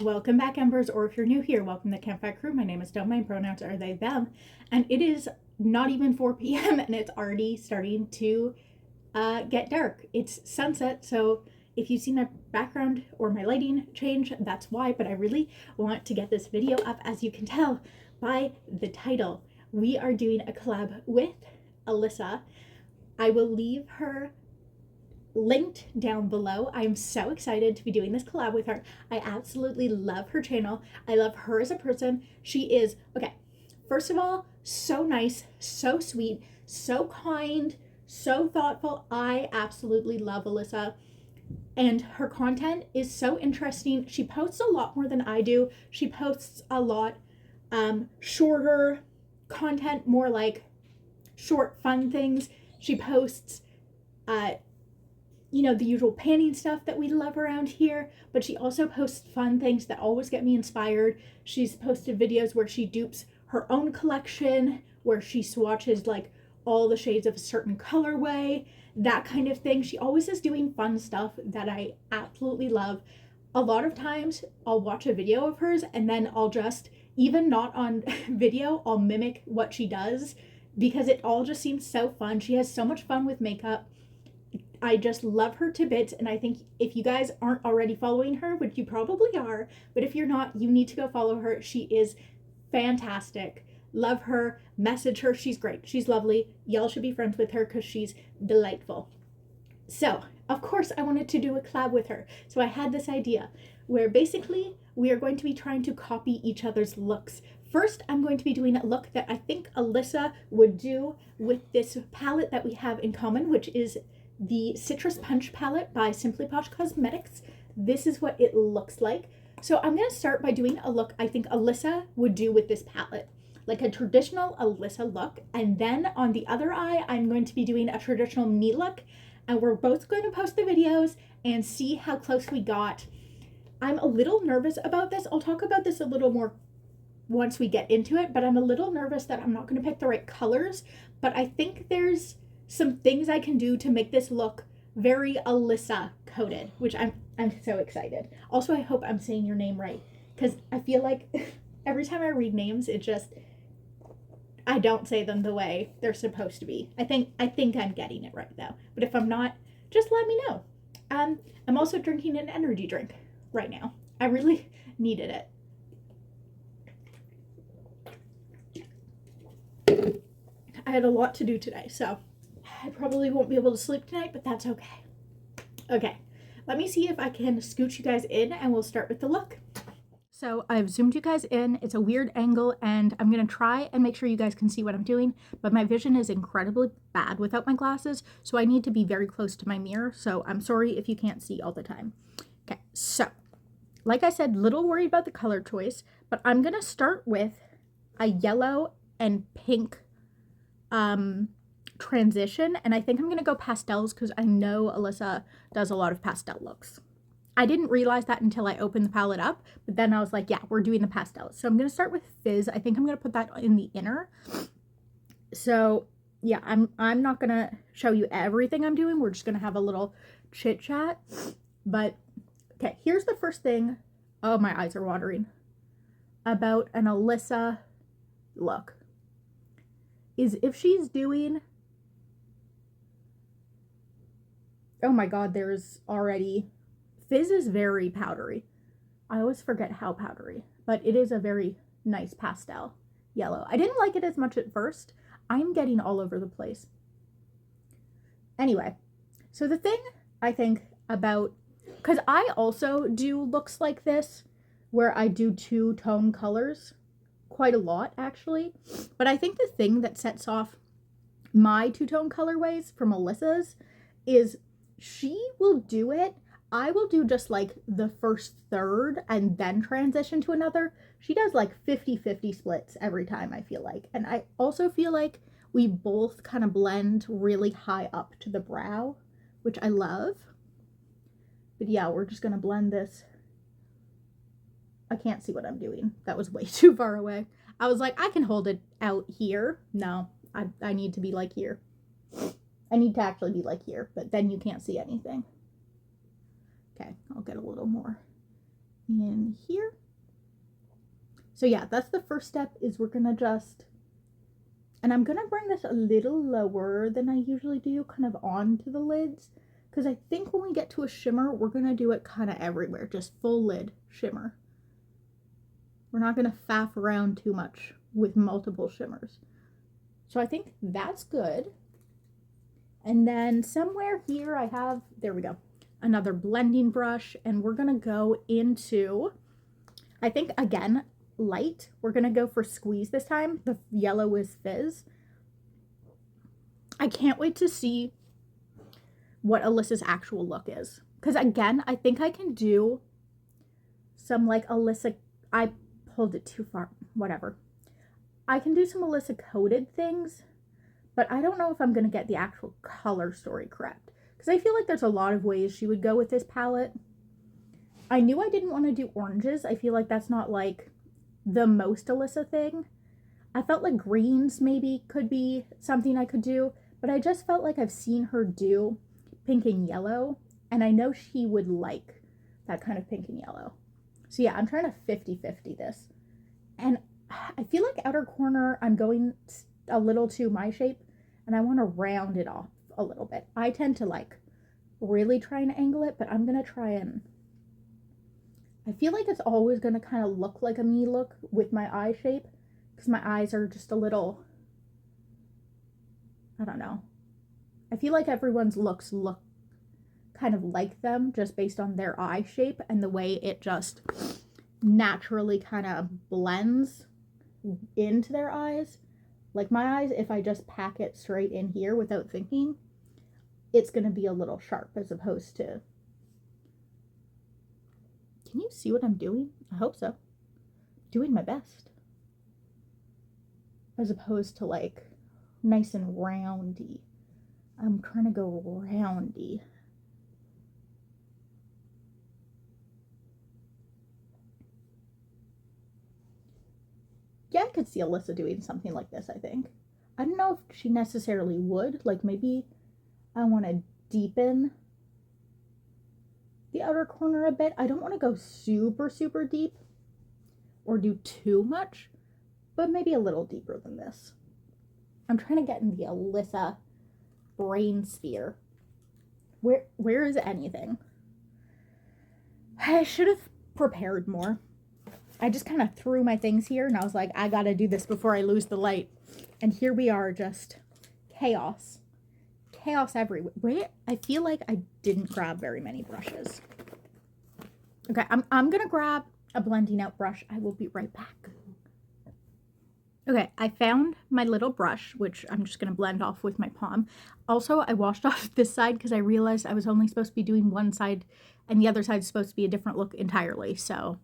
Welcome back, Embers, or if you're new here, welcome to Campfire Crew. My name is Del, my pronouns are they, them, and it is not even 4 p.m. and it's already starting to get dark. It's sunset, so if you see my background or my lighting change, that's why, but I really want to get this video up, as you can tell by the title. We are doing a collab with Alyssa. I will leave her linked down below. I'm so excited to be doing this collab with her. I absolutely love her channel. I love her as a person. She is, okay, first of all, so nice, so sweet, so kind, so thoughtful. I absolutely love Alyssa, and her content is so interesting. She posts a lot more than I do. She posts a lot shorter content, more like short fun things. She posts you know, the usual panning stuff that we love around here, but she also posts fun things that always get me inspired. She's posted videos where she dupes her own collection, where she swatches like all the shades of a certain colorway, that kind of thing. She always is doing fun stuff that I absolutely love. A lot of times I'll watch a video of hers and then I'll just, even not on video, I'll mimic what she does because it all just seems so fun. She has so much fun with makeup. I just love her to bits, and I think if you guys aren't already following her, which you probably are, but if you're not, you need to go follow her. She is fantastic. Love her. Message her. She's great. She's lovely. Y'all should be friends with her because she's delightful. So, of course, I wanted to do a collab with her. So I had this idea where basically we are going to be trying to copy each other's looks. First, I'm going to be doing a look that I think Alyssa would do with this palette that we have in common, which is the Cirtus Punch palette by Simply Posh Cosmetics. This is what it looks like. So I'm going to start by doing a look I think Alyssa would do with this palette, like a traditional Alyssa look. And then on the other eye, I'm going to be doing a traditional me look. And we're both going to post the videos and see how close we got. I'm a little nervous about this. I'll talk about this a little more once we get into it, but I'm a little nervous that I'm not going to pick the right colors. But I think there's some things I can do to make this look very Alyssa coded, which I'm so excited. Also, I hope I'm saying your name right, because I feel like every time I read names, I don't say them the way they're supposed to be. I think I'm getting it right though, but if I'm not, just let me know. I'm also drinking an energy drink right now. I really needed it. I had a lot to do today, so I probably won't be able to sleep tonight, but that's okay. Okay, let me see if I can scooch you guys in and we'll start with the look. So I've zoomed you guys in. It's a weird angle and I'm going to try and make sure you guys can see what I'm doing, but my vision is incredibly bad without my glasses, so I need to be very close to my mirror, so I'm sorry if you can't see all the time. Okay, so like I said, little worried about the color choice, but I'm going to start with a yellow and pink transition, and I think I'm gonna go pastels because I know Alyssa does a lot of pastel looks. I didn't realize that until I opened the palette up, but then I was like, yeah, we're doing the pastels. So I'm gonna start with Fizz. I think I'm gonna put that in the inner. So yeah, I'm not gonna show you everything I'm doing. We're just gonna have a little chit chat. But okay, here's the first thing. Oh, my eyes are watering. About an Alyssa look is if she's doing, oh my god, there's already, Fizz is very powdery. I always forget how powdery, but it is a very nice pastel yellow. I didn't like it as much at first. I'm getting all over the place. Anyway, so the thing I think about, because I also do looks like this, where I do two-tone colors, quite a lot actually, but I think the thing that sets off my two-tone colorways from Alyssa's is she will do it. I will do just like the first third and then transition to another. She does like 50-50 splits every time, I feel like. And I also feel like we both kind of blend really high up to the brow, which I love. But yeah, we're just gonna blend this. I can't see what I'm doing. That was way too far away. I was like, I can hold it out here. No, I need to be like here. I need to actually be like here, but then you can't see anything. Okay, I'll get a little more in here. So yeah, that's the first step, is we're gonna just, and I'm gonna bring this a little lower than I usually do, kind of onto the lids, because I think when we get to a shimmer, we're gonna do it kind of everywhere, just full lid shimmer. We're not gonna faff around too much with multiple shimmers. So I think that's good. And then somewhere here I have, there we go, another blending brush, and we're gonna go into, I think again, light. We're gonna go for Squeeze this time. The yellow is Fizz. I can't wait to see what Alyssa's actual look is, because again, I think I can do some like Alyssa, I pulled it too far, whatever. I can do some Alyssa coded things, but I don't know if I'm gonna get the actual color story correct, because I feel like there's a lot of ways she would go with this palette. I knew I didn't want to do oranges. I feel like that's not like the most Alyssa thing. I felt like greens maybe could be something I could do, but I just felt like I've seen her do pink and yellow, and I know she would like that kind of pink and yellow. So yeah, I'm trying to 50-50 this. And I feel like outer corner, I'm going a little to my shape, and I want to round it off a little bit. I tend to like really try and angle it, but I'm going to try and, I feel like it's always going to kind of look like a me look with my eye shape, because my eyes are just a little, I don't know. I feel like everyone's looks look kind of like them just based on their eye shape and the way it just naturally kind of blends into their eyes. Like my eyes, if I just pack it straight in here without thinking, it's going to be a little sharp, as opposed to, can you see what I'm doing? I hope so. Doing my best. As opposed to like nice and roundy. I'm trying to go roundy. Yeah, I could see Alyssa doing something like this, I think. I don't know if she necessarily would. Like maybe I want to deepen the outer corner a bit. I don't want to go super, super deep or do too much, but maybe a little deeper than this. I'm trying to get in the Alyssa brain sphere. Where is anything? I should have prepared more. I just kind of threw my things here, and I was like, I gotta do this before I lose the light. And here we are, just chaos. Chaos everywhere. I feel like I didn't grab very many brushes. Okay, I'm gonna grab a blending out brush. I will be right back. Okay, I found my little brush, which I'm just gonna blend off with my palm. Also, I washed off this side because I realized I was only supposed to be doing one side, and the other side is supposed to be a different look entirely, so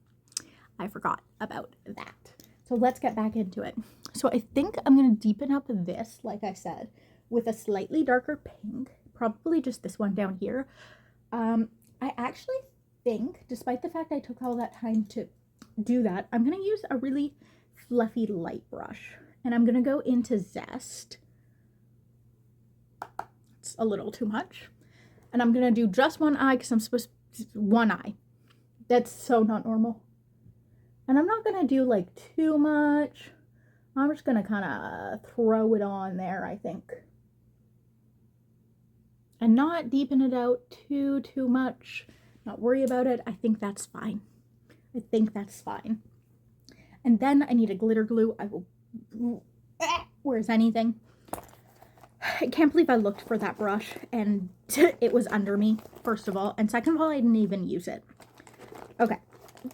I forgot about that. So let's get back into it. So I think I'm going to deepen up this, like I said, with a slightly darker pink, probably just this one down here. I actually think, despite the fact I took all that time to do that, I'm going to use a really fluffy light brush, and I'm going to go into Zest. It's a little too much. And I'm going to do just one eye because I'm supposed to, one eye. That's so not normal. And I'm not going to do like too much. I'm just going to kind of throw it on there, I think. And not deepen it out too much. Not worry about it. I think that's fine. I think that's fine. And then I need a glitter glue. I will... Where's anything? I can't believe I looked for that brush and it was under me, first of all. And second of all, I didn't even use it. Okay.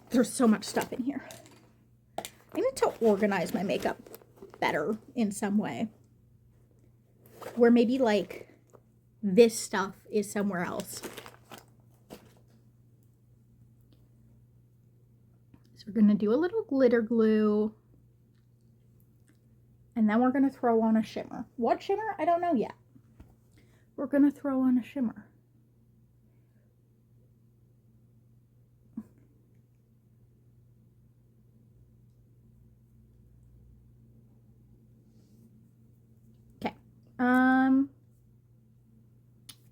There's so much stuff in here. I need to organize my makeup better in some way. Where maybe like this stuff is somewhere else. So we're going to do a little glitter glue. And then we're going to throw on a shimmer. What shimmer? I don't know yet. We're going to throw on a shimmer.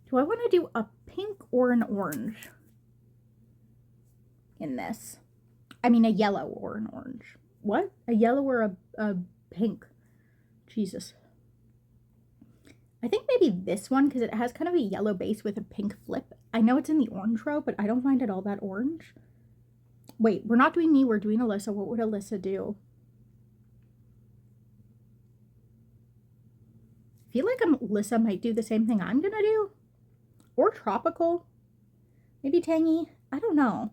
Do I want to do a pink or an orange in this? I mean, a yellow or an orange. What? A yellow or a pink? Jesus. I think maybe this one, because it has kind of a yellow base with a pink flip. I know it's in the orange row, but I don't find it all that orange. Wait, we're not doing me, we're doing Alyssa. What would Alyssa do? I feel like Alyssa might do the same thing I'm gonna do. Or tropical. Maybe tangy. I don't know.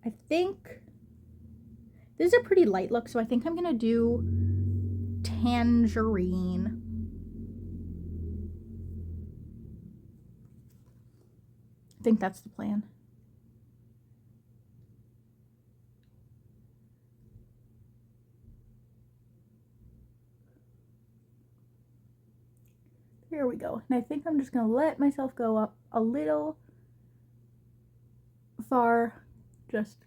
I think this is a pretty light look, so I think I'm gonna do tangerine. I think that's the plan. Here we go. And I think I'm just going to let myself go up a little far, just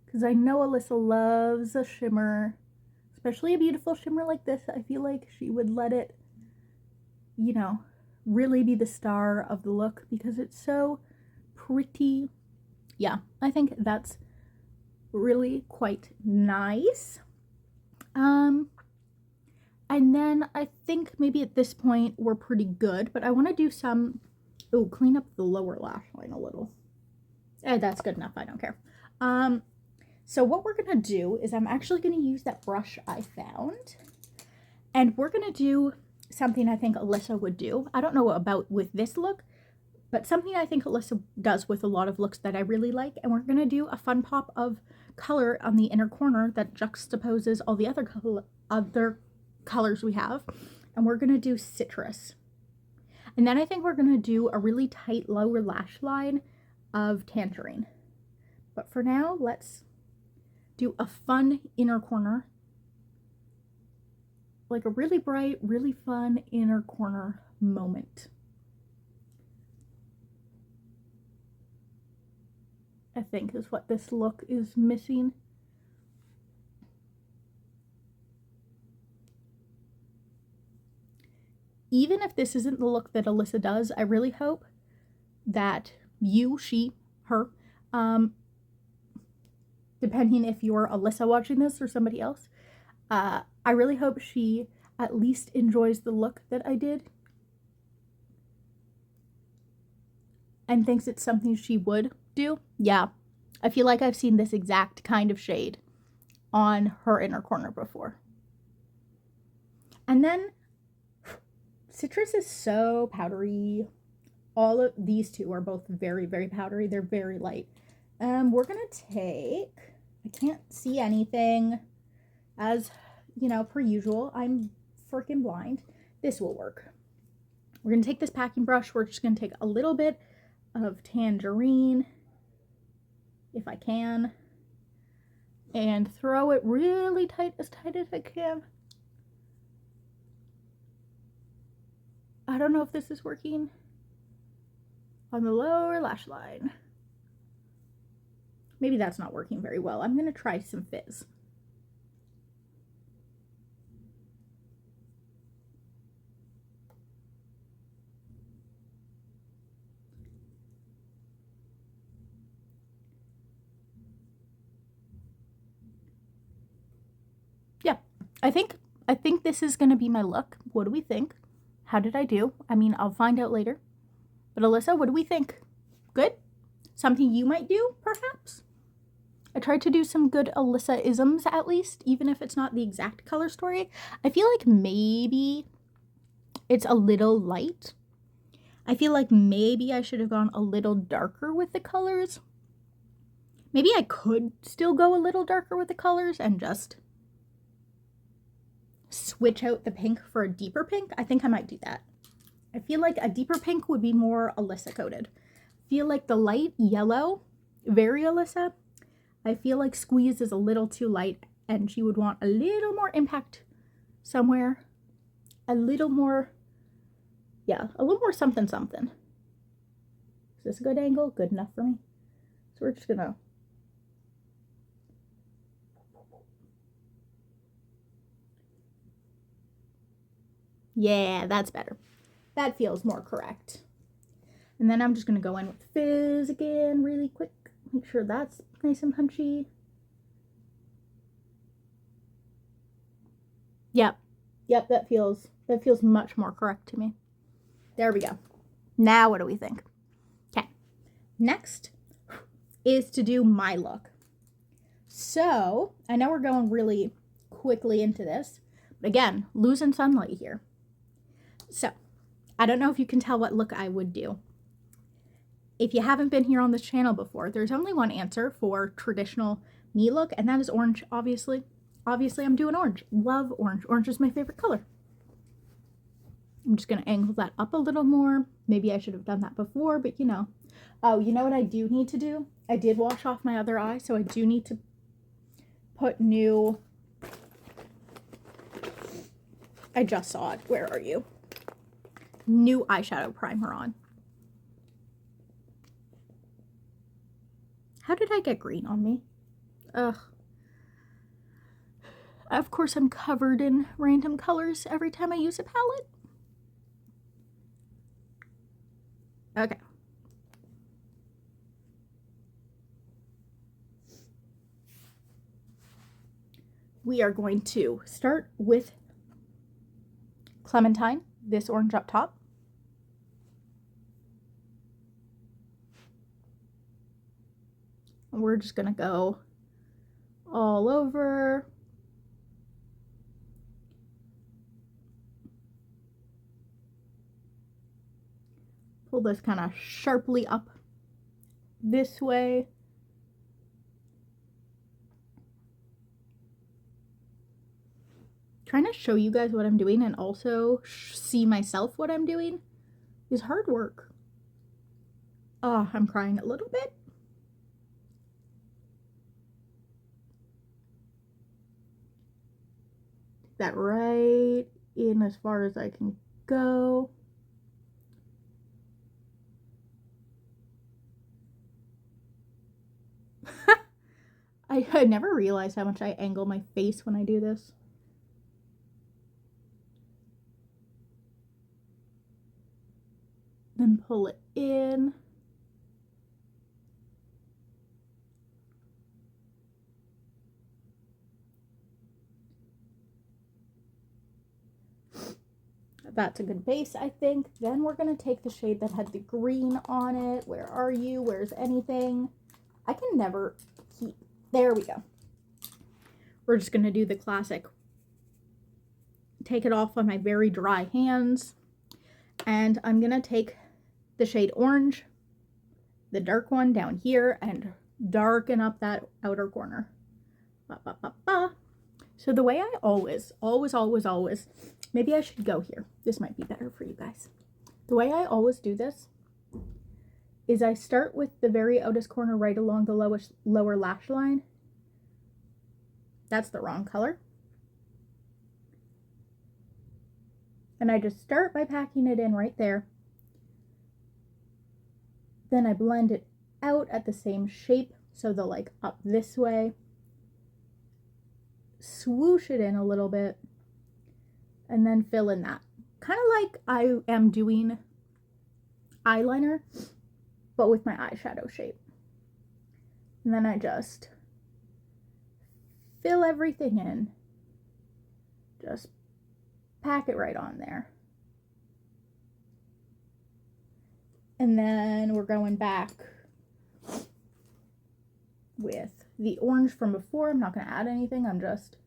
because I know Alyssa loves a shimmer, especially a beautiful shimmer like this. I feel like she would let it, you know, really be the star of the look because it's so pretty. Yeah, I think that's really quite nice. And then I think maybe at this point we're pretty good, but I want to do some, clean up the lower lash line a little. That's good enough, I don't care. So what we're going to do is I'm actually going to use that brush I found, and we're going to do something I think Alyssa would do. I don't know about with this look, but something I think Alyssa does with a lot of looks that I really like, and we're going to do a fun pop of color on the inner corner that juxtaposes all the other colors we have, and we're going to do citrus. And then I think we're going to do a really tight lower lash line of tangerine. But for now, let's do a fun inner corner, like a really bright, really fun inner corner moment. I think is what this look is missing. Even if this isn't the look that Alyssa does, I really hope that you, she, her, depending if you're Alyssa watching this or somebody else, I really hope she at least enjoys the look that I did and thinks it's something she would do. Yeah, I feel like I've seen this exact kind of shade on her inner corner before. And then citrus is so powdery. All of these two are both very, very powdery. They're very light. We're gonna take, I can't see anything, as you know, per usual. I'm freaking blind. This will work. We're gonna take this packing brush. We're just gonna take a little bit of tangerine, if I can, and throw it really tight as I can. I don't know if this is working. On the lower lash line. Maybe that's not working very well. I'm going to try some fizz. Yeah, I think this is going to be my look. What do we think? How did I do? I mean, I'll find out later. But Alyssa, what do we think? Good? Something you might do, perhaps? I tried to do some good Alyssa-isms, at least, even if it's not the exact color story. I feel like maybe it's a little light. I feel like maybe I should have gone a little darker with the colors. Maybe I could still go a little darker with the colors and just switch out the pink for a deeper pink. I think I might do that. I feel like a deeper pink would be more Alyssa coated. I feel like the light yellow, very Alyssa. I feel like Squeeze is a little too light and she would want a little more impact somewhere. A little more, yeah, a little more something something. Is this a good angle? Good enough for me? So we're just gonna, yeah, that's better. That feels more correct. And then I'm just going to go in with Fizz again really quick. Make sure that's nice and punchy. Yep. Yep, that feels much more correct to me. There we go. Now what do we think? Okay. Next is to do my look. So, I know we're going really quickly into this, but again, losing sunlight here. So, I don't know if you can tell what look I would do. If you haven't been here on this channel before, there's only one answer for traditional me look, and that is orange, obviously. Obviously, I'm doing orange. Love orange. Orange is my favorite color. I'm just going to angle that up a little more. Maybe I should have done that before, but you know. Oh, you know what I do need to do? I did wash off my other eye, so I do need to put new... I just saw it. Where are you? New eyeshadow primer on. How did I get green on me? Ugh. Of course, I'm covered in random colors every time I use a palette. Okay. We are going to start with Clementine, this orange up top. And we're just going to go all over. Pull this kind of sharply up this way. Trying to show you guys what I'm doing and also see myself what I'm doing is hard work. Oh, I'm crying a little bit. That right in as far as I can go. I never realized how much I angle my face when I do this. Then pull it in. That's a good base, I think. Then we're going to take the shade that had the green on it. Where are you? Where's anything? I can never keep... There we go. We're just going to do the classic. Take it off on my very dry hands. And I'm going to take the shade orange, the dark one down here, and darken up that outer corner. Ba, ba, ba, ba. So the way I always, maybe I should go here. This might be better for you guys. The way I always do this is I start with the very outest corner right along the lower lash line. That's the wrong color. And I just start by packing it in right there. Then I blend it out at the same shape, so they'll like up this way. Swoosh it in a little bit. And then fill in that. Kind of like I am doing eyeliner, but with my eyeshadow shape. And then I just fill everything in. Just pack it right on there. And then we're going back with the orange from before. I'm not going to add anything. I'm just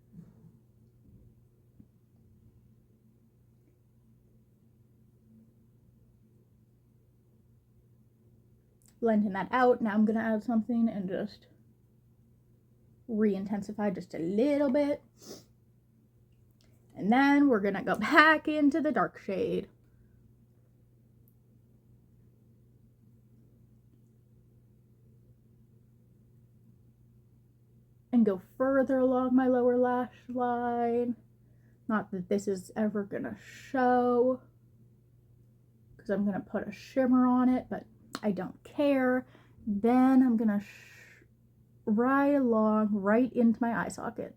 blending that out. Now I'm going to add something and just re-intensify just a little bit. And then we're going to go back into the dark shade. And go further along my lower lash line. Not that this is ever going to show, because I'm going to put a shimmer on it, but I don't care. Then I'm going to right along, right into my eye socket.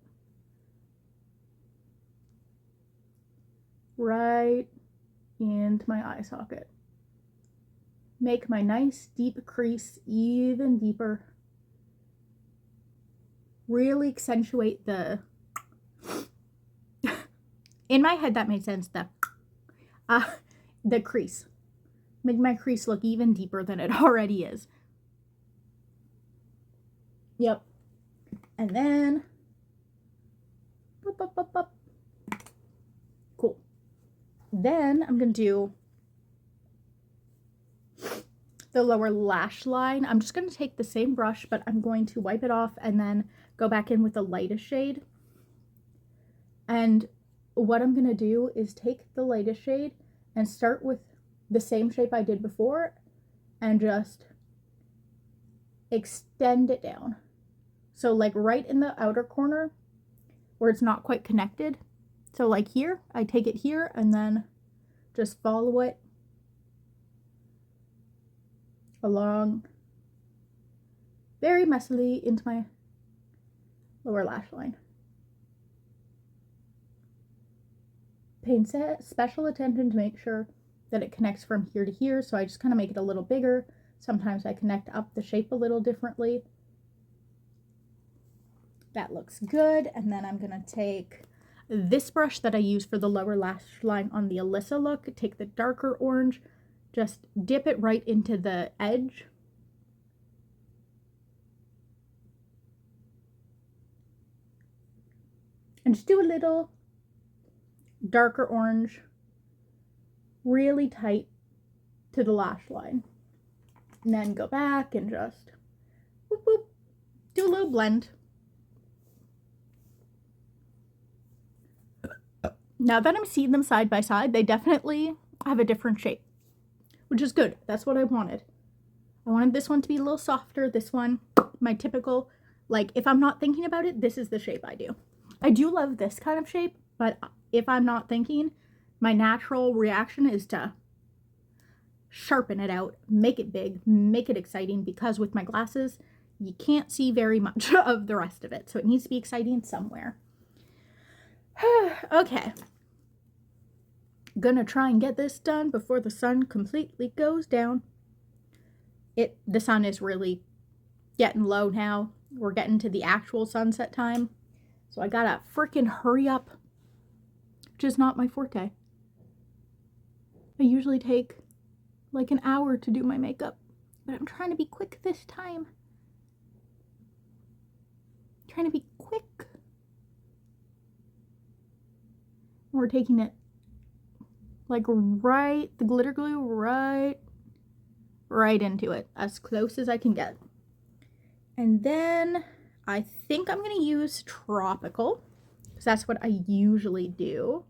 Right into my eye socket. Make my nice deep crease even deeper. Really accentuate the, in my head that made sense, the crease. Make my crease look even deeper than it already is. Yep. And then, cool. Then I'm going to do the lower lash line. I'm just going to take the same brush, but I'm going to wipe it off and then go back in with the lightest shade. And what I'm going to do is take the lightest shade and start with the same shape I did before and just extend it down. So like right in the outer corner where it's not quite connected. So like here, I take it here and then just follow it along very messily into my lower lash line. Paying special attention to make sure that it connects from here to here, so I just kind of make it a little bigger. Sometimes I connect up the shape a little differently. That looks good. And then I'm gonna take this brush that I use for the lower lash line on the Alyssa look, take the darker orange, just dip it right into the edge. And just do a little darker orange really tight to the lash line. And then go back and just whoop, whoop, do a little blend. Now that I'm seeing them side by side, they definitely have a different shape, which is good. That's what I wanted. I wanted this one to be a little softer. This one, my typical, like if I'm not thinking about it, this is the shape I do. I do love this kind of shape, but if I'm not thinking, my natural reaction is to sharpen it out, make it big, make it exciting, because with my glasses, you can't see very much of the rest of it. So it needs to be exciting somewhere. Okay. Gonna try and get this done before the sun completely goes down. The sun is really getting low now. We're getting to the actual sunset time. So I gotta freaking hurry up, which is not my forte. I usually take like an hour to do my makeup, but I'm trying to be quick this time. Trying to be quick. We're taking it like right, the glitter glue right into it, as close as I can get. And then I think I'm gonna use Tropical, because that's what I usually do.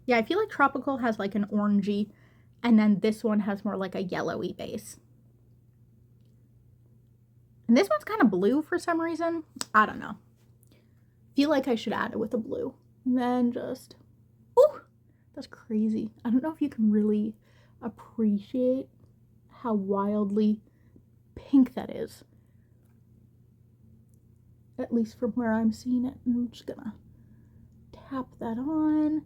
Yeah, I feel like Tropical has like an orangey, and then this one has more like a yellowy base. And this one's kind of blue for some reason. I don't know. Feel like I should add it with a blue. And then just, ooh, that's crazy. I don't know if you can really appreciate how wildly pink that is. At least from where I'm seeing it. And I'm just gonna tap that on.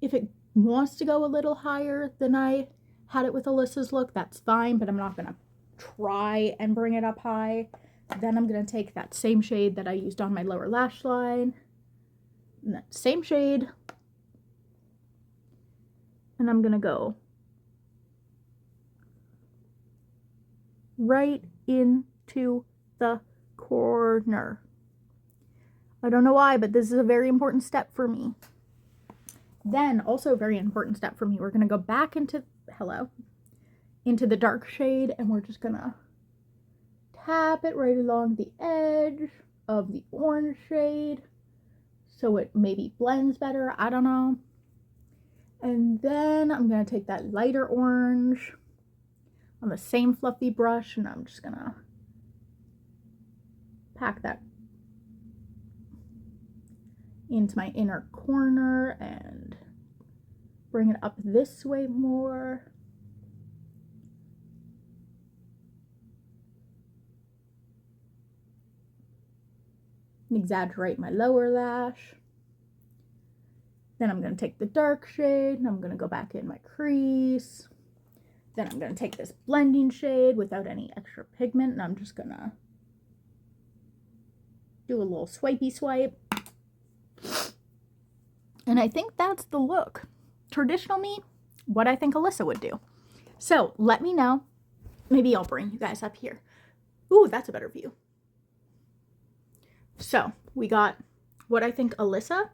If it wants to go a little higher than I had it with Alyssa's look, that's fine, but I'm not gonna try and bring it up high. Then I'm gonna take that same shade that I used on my lower lash line, and that same shade, and I'm gonna go right into the corner. I don't know why, but this is a very important step for me. Then, also a very important step for me, we're gonna go back into, into the dark shade, and we're just gonna tap it right along the edge of the orange shade so it maybe blends better. I don't know. And then I'm gonna take that lighter orange on the same fluffy brush, and I'm just gonna pack that into my inner corner and bring it up this way more. Exaggerate my lower lash. Then I'm going to take the dark shade and I'm going to go back in my crease. Then I'm going to take this blending shade without any extra pigment and I'm just going to do a little swipey swipe. And I think that's the look. Traditional me, what I think Alyssa would do. So let me know. Maybe I'll bring you guys up here. Ooh, that's a better view. So we got what I think Alyssa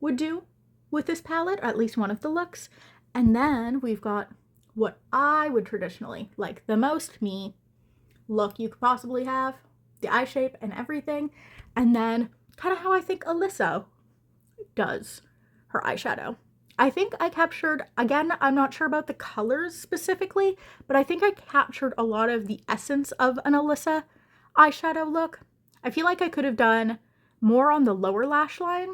would do with this palette, or at least one of the looks. And then we've got what I would traditionally, like the most me look you could possibly have, the eye shape and everything. And then kind of how I think Alyssa does her eyeshadow. I think I captured, again, I'm not sure about the colors specifically, but I think I captured a lot of the essence of an Alyssa eyeshadow look. I feel like I could have done more on the lower lash line,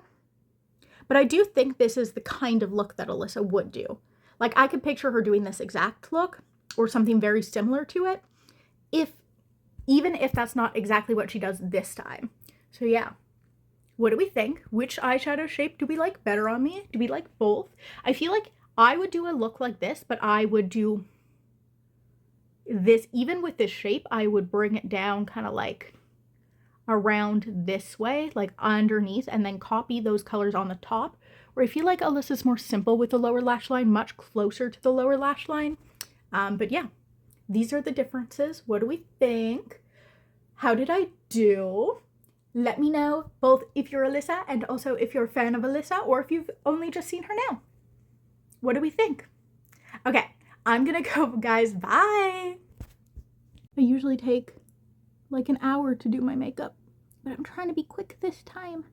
but I do think this is the kind of look that Alyssa would do. Like I could picture her doing this exact look or something very similar to it, even if that's not exactly what she does this time. So yeah. What do we think? Which eyeshadow shape do we like better on me? Do we like both? I feel like I would do a look like this, but I would do this, even with this shape, I would bring it down kind of like around this way, like underneath, and then copy those colors on the top. Where I feel like Alyssa's more simple with the lower lash line, much closer to the lower lash line. But yeah, these are the differences. What do we think? How did I do? Let me know both if you're Alyssa and also if you're a fan of Alyssa or if you've only just seen her now. What do we think? Okay, I'm gonna go, guys. Bye. I usually take like an hour to do my makeup, but I'm trying to be quick this time.